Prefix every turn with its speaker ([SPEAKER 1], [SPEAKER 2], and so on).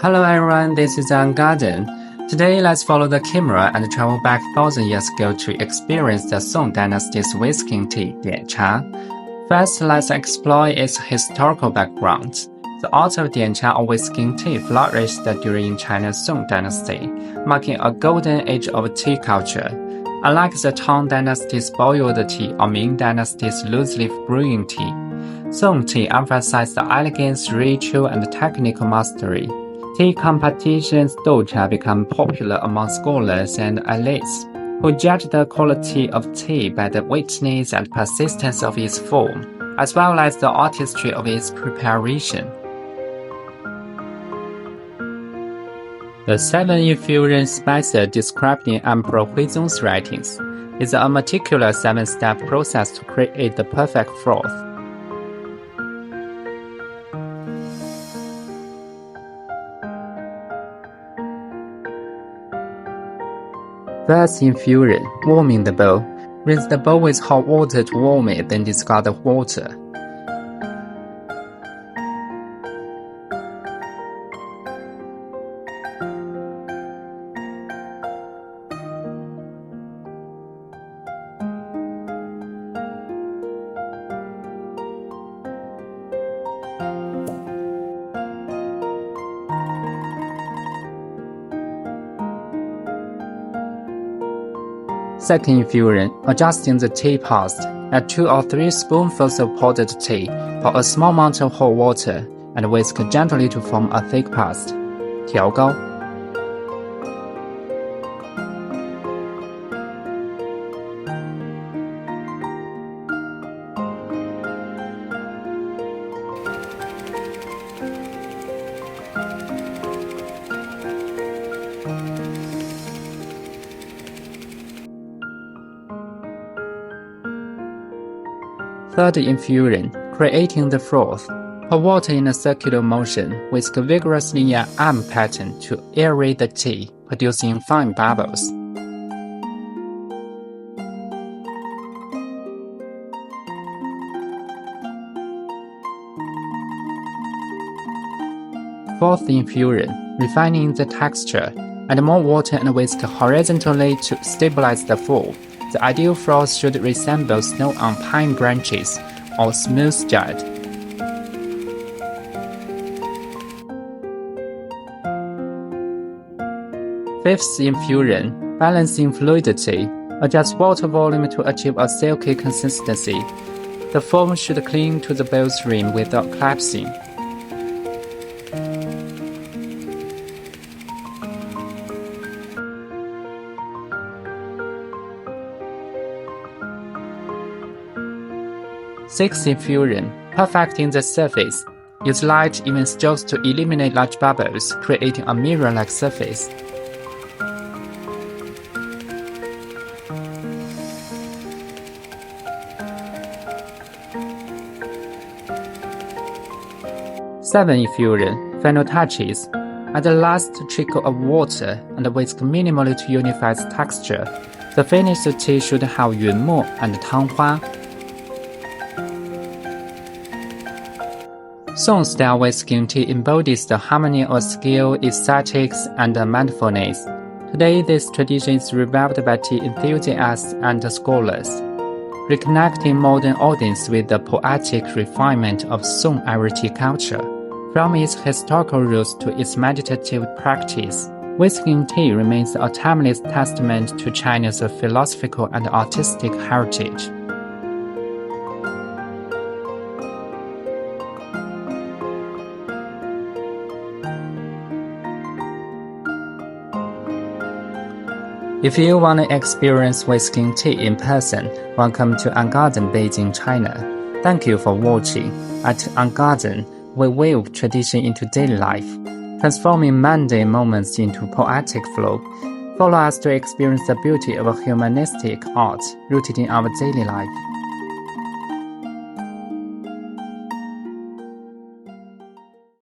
[SPEAKER 1] Hello everyone, this is Garden. Today let's follow the camera and travel back 1000 years ago to experience the Song Dynasty's whisking tea, Dian Cha. First, let's explore its historical background. The art of Dian Cha or whisking tea flourished during China's Song Dynasty, marking a golden age of tea culture. Unlike the Tang Dynasty's boiled tea or Ming Dynasty's loose-leaf brewing tea, Song tea emphasized the elegance, ritual, and technical mastery. Tea competitions doucha become popular among scholars and elites, who judge the quality of tea by the witness and persistence of its form, as well as the artistry of its preparation. The 7-infusion spice described in Emperor Huizong's writings is a meticulous 7-step process to create the perfect froth. First infusion, warming the bowl. Rinse the bowl with hot water to warm it, then discard the water. Second infusion, adjusting the tea pot. Add 2 or 3 spoonfuls of powdered tea, pour a small amount of hot water, and whisk gently to form a thick paste. 调高. Third infusion, creating the froth. Pour water in a circular motion, whisk vigorously in an arm pattern to aerate the tea, producing fine bubbles. Fourth infusion, refining the texture. Add more water and whisk horizontally to stabilize the foam. The ideal froth should resemble snow on pine branches or smooth jet. Fifth infusion, balancing fluidity. Adjust water volume to achieve a silky consistency. The foam should cling to the bowl's rim without collapsing. Sixth infusion, perfecting the surface. Use light, even strokes to eliminate large bubbles, creating a mirror-like surface. Seventh infusion, final touches. Add the last trickle of water and whisk minimally to unify its texture. The finished tea should have yunmo and tanghua. Song-style whisking tea embodies the harmony of skill, aesthetics, and mindfulness. Today, this tradition is revived by tea enthusiasts and scholars, reconnecting modern audience with the poetic refinement of Song-era tea culture. From its historical roots to its meditative practice, whisking tea remains a timeless testament to China's philosophical and artistic heritage. If you want to experience whisking tea in person, welcome to Garden, Beijing, China. Thank you for watching. At Garden, we weave tradition into daily life, transforming mundane moments into poetic flow. Follow us to experience the beauty of humanistic art rooted in our daily life.